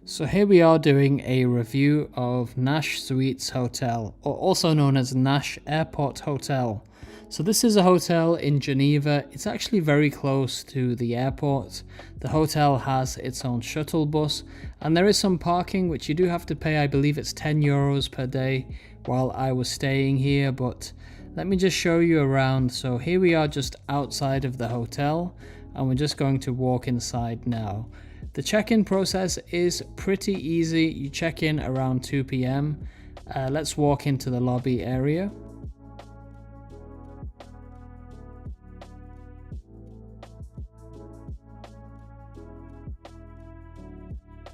So here we are doing a review of Nash Suites Hotel, or also known as Nash Airport Hotel. So this is a hotel in Geneva. It's actually very close to the airport. The hotel has its own shuttle bus, and there is some parking which you do have to pay. I believe it's 10 euros per day while I was staying here, but let me just show you around. So here we are just outside of the hotel, and we're just going to walk inside now. The check-in process is pretty easy. You check in around 2 p.m. Let's walk into the lobby area.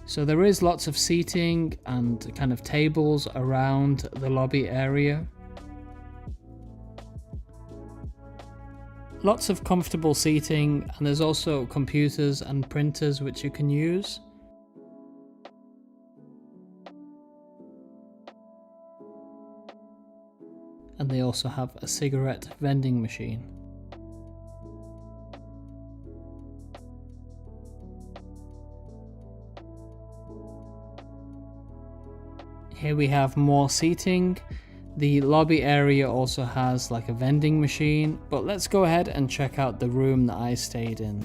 So there is lots of seating and kind of tables around the lobby area. Lots of comfortable seating, and there's also computers and printers which you can use. And they also have a cigarette vending machine. Here we have more seating. The lobby area also has like a vending machine, but let's go ahead and check out the room that I stayed in.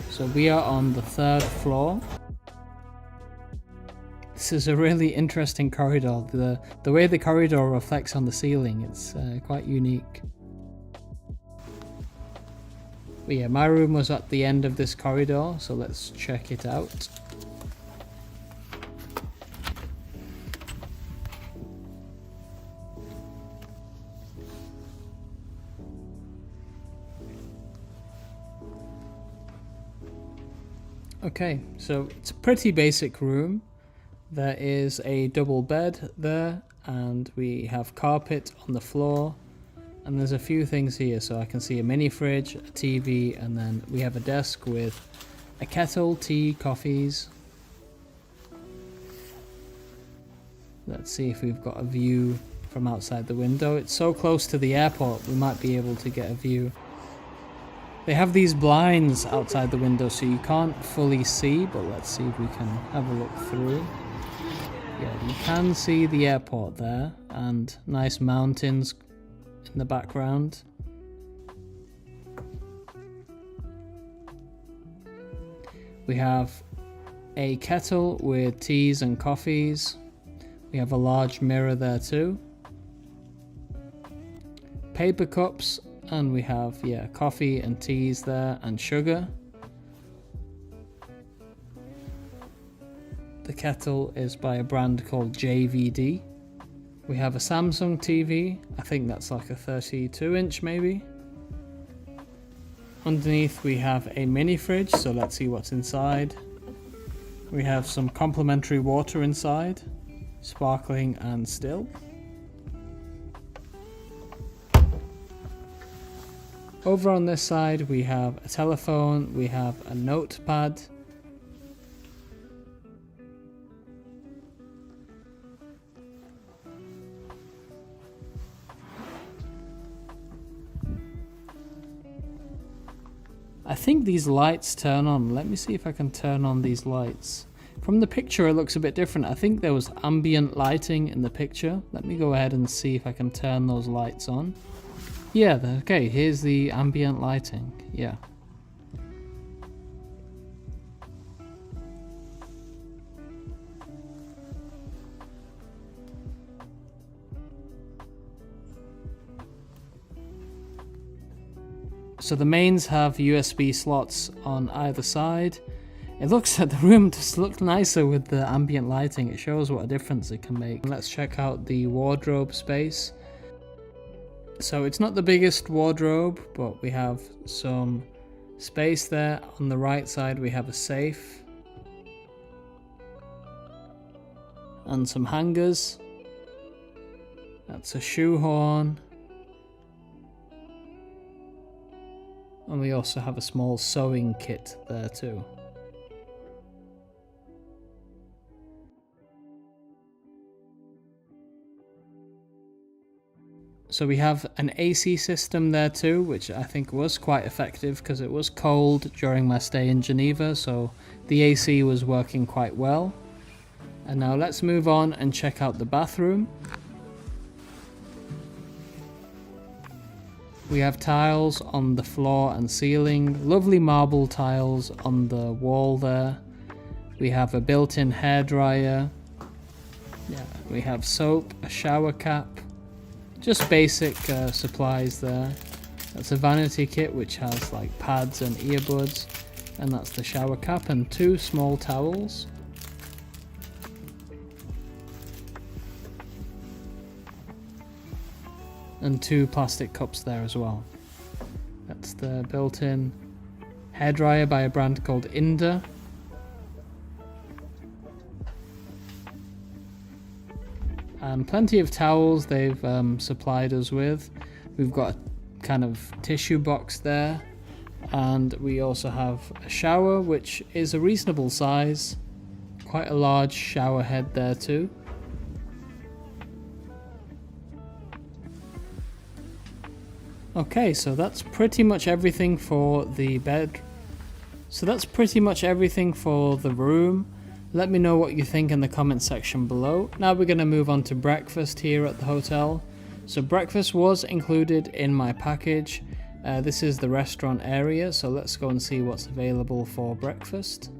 So we are on the 3rd floor. This is a really interesting corridor. The way the corridor reflects on the ceiling, it's quite unique. But yeah, my room was at the end of this corridor, so let's check it out. Okay, so it's a pretty basic room. There is a double bed there, and we have carpet on the floor, and there's a few things here. So I can see a mini fridge, a TV, and then we have a desk with a kettle, tea, coffees. Let's see if we've got a view from outside the window. It's so close to the airport, we might be able to get a view. They have these blinds outside the window, so you can't fully see, but let's see if we can have a look through. Yeah, you can see the airport there, and nice mountains in the background. We have a kettle with teas and coffees. We have a large mirror there too. Paper cups. And we have, yeah, coffee and teas there and sugar. The kettle is by a brand called JVD. We have a Samsung TV. I think that's like a 32-inch maybe. Underneath we have a mini fridge, so let's see what's inside. We have some complimentary water inside, sparkling and still. Over on this side we have a telephone, we have a notepad. I think these lights turn on. Let me see if I can turn on these lights. From the picture it looks a bit different. I think there was ambient lighting in the picture. Let me go ahead and see if I can turn those lights on. Yeah, okay, here's the ambient lighting, yeah. So the mains have USB slots on either side. It looks like the room just looked nicer with the ambient lighting. It shows what a difference it can make. Let's check out the wardrobe space. So it's not the biggest wardrobe, but we have some space there. On the right side we have a safe and some hangers. That's a shoehorn. And we also have a small sewing kit there too. So we have an AC system there too, which I think was quite effective because it was cold during my stay in Geneva, so the AC was working quite well. And now let's move on and check out the bathroom. We have tiles on the floor and ceiling, lovely marble tiles on the wall there. We have a built-in hairdryer. Yeah, we have soap, a shower cap, just basic supplies there. That's a vanity kit which has like pads and earbuds, and that's the shower cap and 2 small towels. And 2 plastic cups there as well. That's the built-in hairdryer by a brand called Inda. And plenty of towels they've supplied us with. We've got a kind of tissue box there, and we also have a shower which is a reasonable size, quite a large shower head there too. Okay, so that's pretty much everything for the bed. So that's pretty much everything for the room. Let me know what you think in the comment section below. Now we're going to move on to breakfast here at the hotel. So breakfast was included in my package. This is the restaurant area, so let's go and see what's available for breakfast.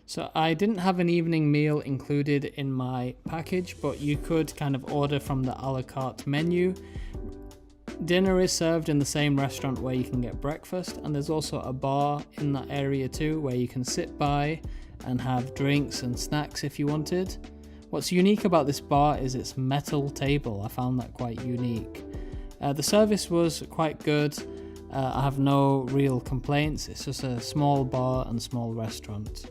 So I didn't have an evening meal included in my package, but you could kind of order from the a la carte menu. Dinner is served in the same restaurant where you can get breakfast, and there's also a bar in that area too where you can sit by and have drinks and snacks if you wanted. What's unique about this bar is its metal table. I found that quite unique. The service was quite good. I have no real complaints. It's just a small bar and small restaurant.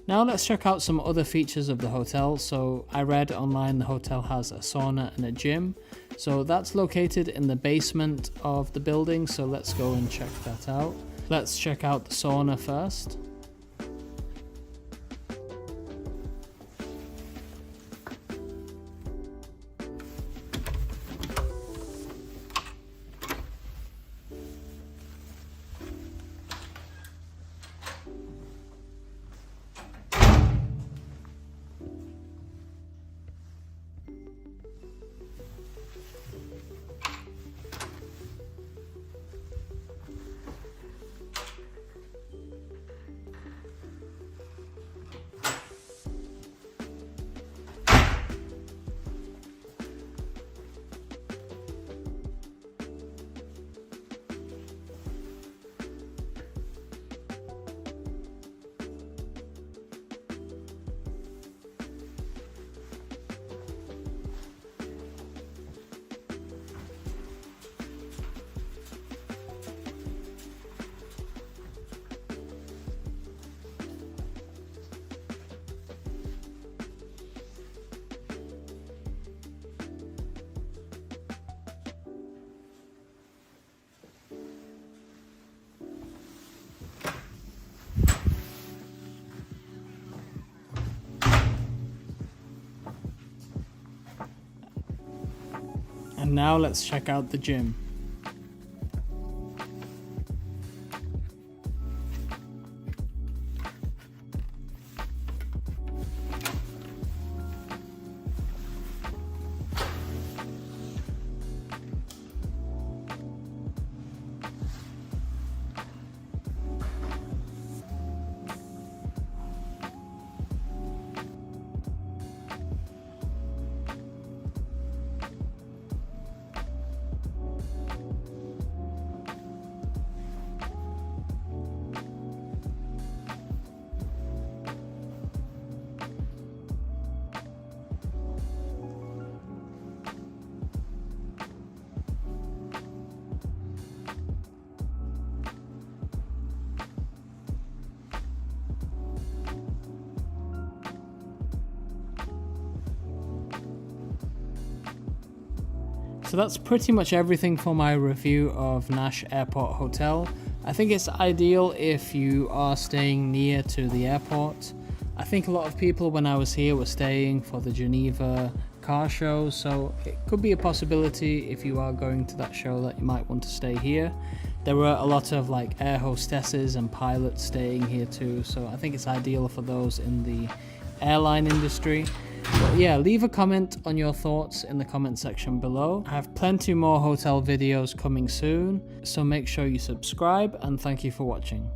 Now let's check out some other features of the hotel. So I read online the hotel has a sauna and a gym. So that's located in the basement of the building. So let's go and check that out. Let's check out the sauna first. And now let's check out the gym. So that's pretty much everything for my review of Nash Airport Hotel. I think it's ideal if you are staying near to the airport. I think a lot of people when I was here were staying for the Geneva car show, so it could be a possibility if you are going to that show that you might want to stay here. There were a lot of like air hostesses and pilots staying here too, so I think it's ideal for those in the airline industry. But yeah, leave a comment on your thoughts in the comment section below. I have plenty more hotel videos coming soon, so make sure you subscribe, and thank you for watching.